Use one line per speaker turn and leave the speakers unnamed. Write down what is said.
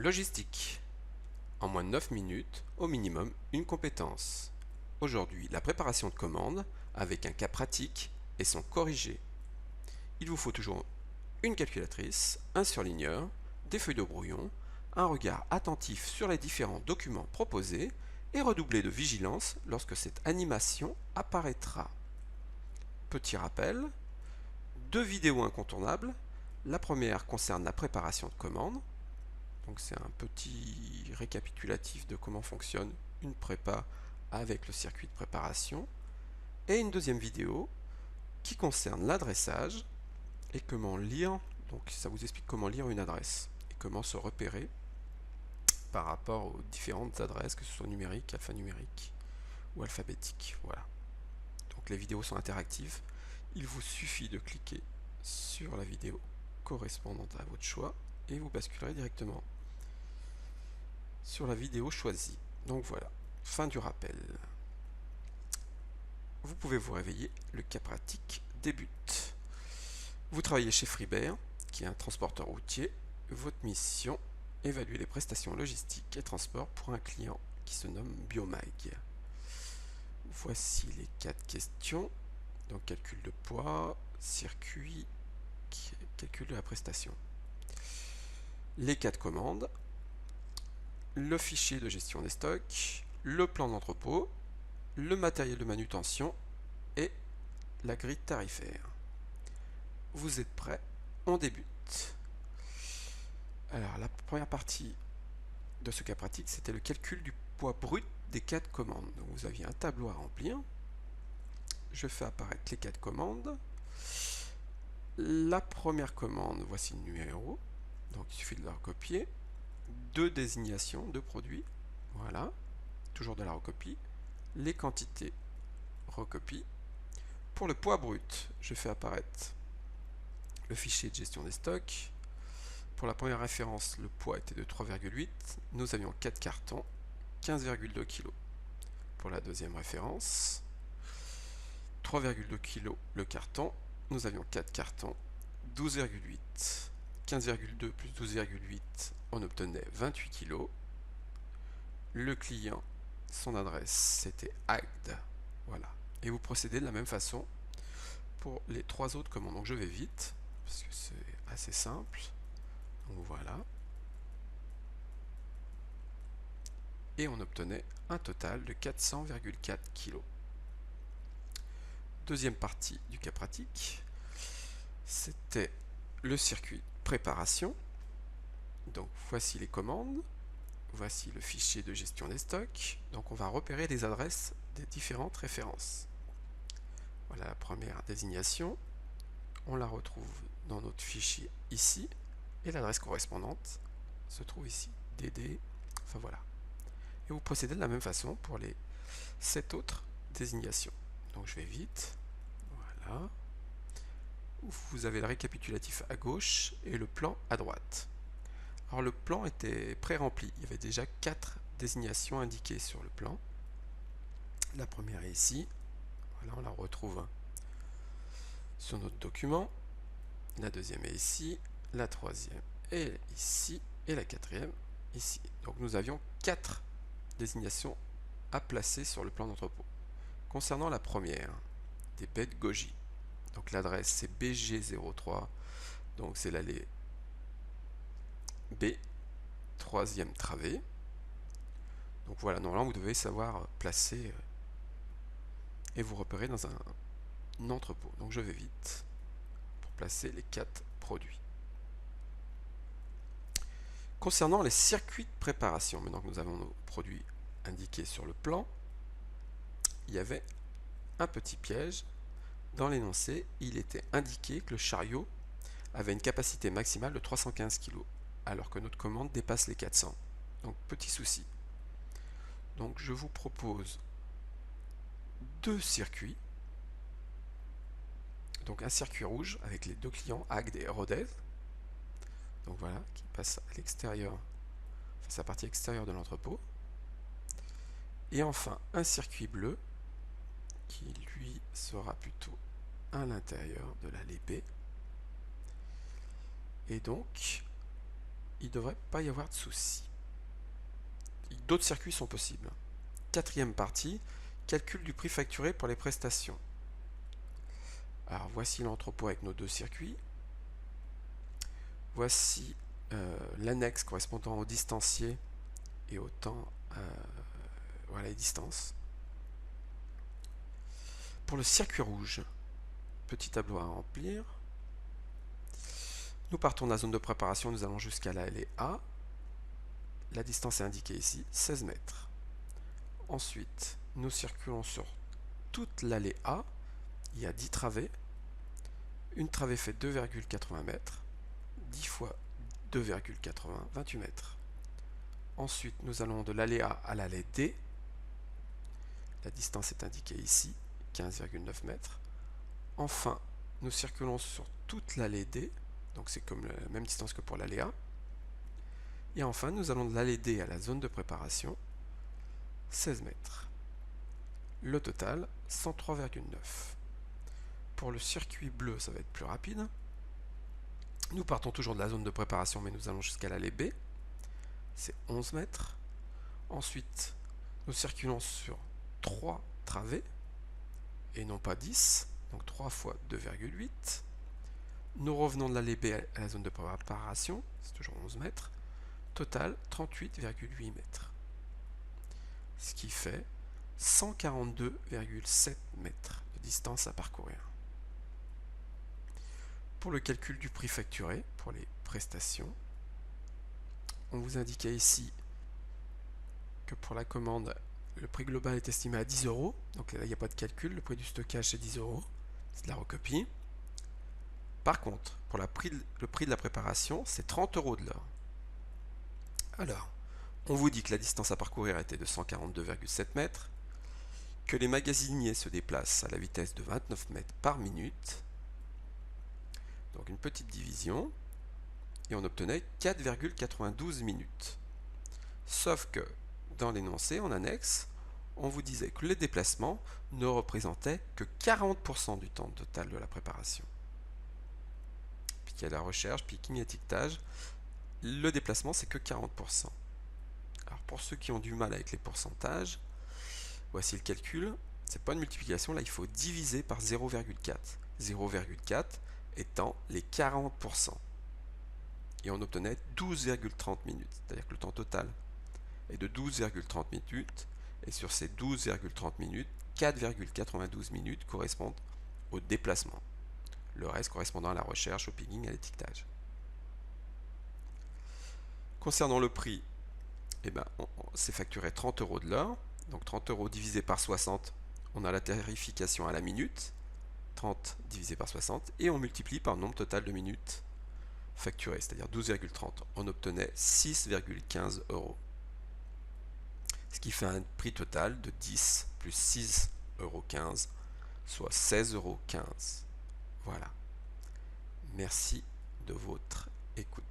Logistique. En moins de 9 minutes, au minimum, une compétence. Aujourd'hui, la préparation de commandes avec un cas pratique et son corrigé. Il vous faut toujours une calculatrice, un surligneur, des feuilles de brouillon, un regard attentif sur les différents documents proposés et redoubler de vigilance lorsque cette animation apparaîtra. Petit rappel, 2 vidéos incontournables. La première concerne la préparation de commandes. Donc c'est un petit récapitulatif de comment fonctionne une prépa avec le circuit de préparation. Et une deuxième vidéo qui concerne l'adressage et comment lire. Donc ça vous explique comment lire une adresse et comment se repérer par rapport aux différentes adresses, que ce soit numérique, alphanumérique ou alphabétique. Voilà. Donc les vidéos sont interactives. Il vous suffit de cliquer sur la vidéo correspondante à votre choix et vous basculerez directement sur la vidéo choisie. Donc voilà, fin du rappel. Vous pouvez vous réveiller, le cas pratique débute. Vous travaillez chez Fribert, qui est un transporteur routier. Votre mission, évaluer les prestations logistiques et transport pour un client qui se nomme Biomag. Voici les 4 questions. Donc calcul de poids, circuit, calcul de la prestation. Les 4 commandes, le fichier de gestion des stocks, le plan d'entrepôt, le matériel de manutention et la grille tarifaire. Vous êtes prêts? On débute. Alors la première partie de ce cas pratique, c'était le calcul du poids brut des 4 commandes. Donc vous aviez un tableau à remplir. Je fais apparaître les 4 commandes. La première commande, voici le numéro. Donc il suffit de la recopier. 2 désignations de produits. Voilà. Toujours de la recopie. Les quantités, recopie. Pour le poids brut, je fais apparaître le fichier de gestion des stocks. Pour la première référence, le poids était de 3,8. Nous avions 4 cartons, 15,2 kg. Pour la deuxième référence, 3,2 kg le carton. Nous avions 4 cartons, 12,8. 15,2 plus 12,8, on obtenait 28 kg. Le client, son adresse, c'était Agde. Voilà. Et vous procédez de la même façon pour les 3 autres commandes. Donc je vais vite, parce que c'est assez simple. Donc voilà. Et on obtenait un total de 400,4 kg. Deuxième partie du cas pratique, c'était le circuit préparation. Donc voici les commandes, voici le fichier de gestion des stocks. Donc on va repérer les adresses des différentes références. Voilà la première désignation. On la retrouve dans notre fichier ici. Et l'adresse correspondante se trouve ici. DD, enfin voilà. Et vous procédez de la même façon pour les 7 autres désignations. Donc je vais vite. Voilà. Vous avez le récapitulatif à gauche et le plan à droite. Alors le plan était pré-rempli. Il y avait déjà 4 désignations indiquées sur le plan. La première est ici. Voilà, on la retrouve sur notre document. La deuxième est ici. La troisième est ici. Et la quatrième ici. Donc nous avions 4 désignations à placer sur le plan d'entrepôt. Concernant la première, des bêtes goji. Donc l'adresse c'est BG03. Donc c'est l'allée B, troisième travée. Donc voilà, normalement vous devez savoir placer et vous repérer dans un entrepôt. Donc je vais vite pour placer les 4 produits. Concernant les circuits de préparation, maintenant que nous avons nos produits indiqués sur le plan, il y avait un petit piège. Dans l'énoncé, il était indiqué que le chariot avait une capacité maximale de 315 kg, alors que notre commande dépasse les 400. Donc petit souci. Donc je vous propose 2 circuits. Donc un circuit rouge avec les 2 clients Agde et Rodez. Donc voilà, qui passe à l'extérieur, enfin sa partie extérieure de l'entrepôt. Et enfin un circuit bleu qui lui sera plutôt à l'intérieur de l'allée B. Et donc il ne devrait pas y avoir de soucis. D'autres circuits sont possibles. Quatrième partie, calcul du prix facturé pour les prestations. Alors voici l'entrepôt avec nos deux circuits. Voici l'annexe correspondant au distancier et au temps, voilà les distances. Pour le circuit rouge, petit tableau à remplir. Nous partons de la zone de préparation, nous allons jusqu'à l'allée A. La distance est indiquée ici, 16 mètres. Ensuite, nous circulons sur toute l'allée A. Il y a 10 travées. Une travée fait 2,80 mètres. 10 fois 2,80, 28 mètres. Ensuite, nous allons de l'allée A à l'allée D. La distance est indiquée ici, 15,9 mètres. Enfin, nous circulons sur toute l'allée D. Donc c'est comme la même distance que pour l'allée A. Et enfin, nous allons de l'allée D à la zone de préparation, 16 mètres. Le total, 103,9. Pour le circuit bleu, ça va être plus rapide. Nous partons toujours de la zone de préparation, mais nous allons jusqu'à l'allée B. C'est 11 mètres. Ensuite, nous circulons sur 3 travées, et non pas 10, donc 3 fois 2,8. Nous revenons de l'allée B à la zone de préparation, c'est toujours 11 mètres. Total, 38,8 mètres. Ce qui fait 142,7 mètres de distance à parcourir. Pour le calcul du prix facturé, pour les prestations, on vous indiquait ici que pour la commande, le prix global est estimé à 10 €. Donc là, il n'y a pas de calcul, le prix du stockage c'est 10 €. C'est de la recopie. Par contre, pour le prix de la préparation, c'est 30 € de l'heure. Alors, on vous dit que la distance à parcourir était de 142,7 mètres, que les magasiniers se déplacent à la vitesse de 29 mètres par minute. Donc une petite division, et on obtenait 4,92 minutes. Sauf que dans l'énoncé, en annexe, on vous disait que les déplacements ne représentaient que 40% du temps total de la préparation. Puis qu'il y a la recherche, picking, étiquetage, le déplacement c'est que 40%. Alors pour ceux qui ont du mal avec les pourcentages, voici le calcul. C'est pas une multiplication, là il faut diviser par 0,4. 0,4 étant les 40%. Et on obtenait 12,30 minutes. C'est-à-dire que le temps total est de 12,30 minutes. Et sur ces 12,30 minutes, 4,92 minutes correspondent au déplacement. Le reste correspondant à la recherche, au picking, à l'étiquetage. Concernant le prix, eh ben, c'est facturé 30 € de l'heure. Donc 30 € divisé par 60, on a la tarification à la minute. 30 divisé par 60, et on multiplie par le nombre total de minutes facturées, c'est-à-dire 12,30. On obtenait 6,15 €. Ce qui fait un prix total de 10 plus 6,15 €, soit 16,15 €. Voilà. Merci de votre écoute.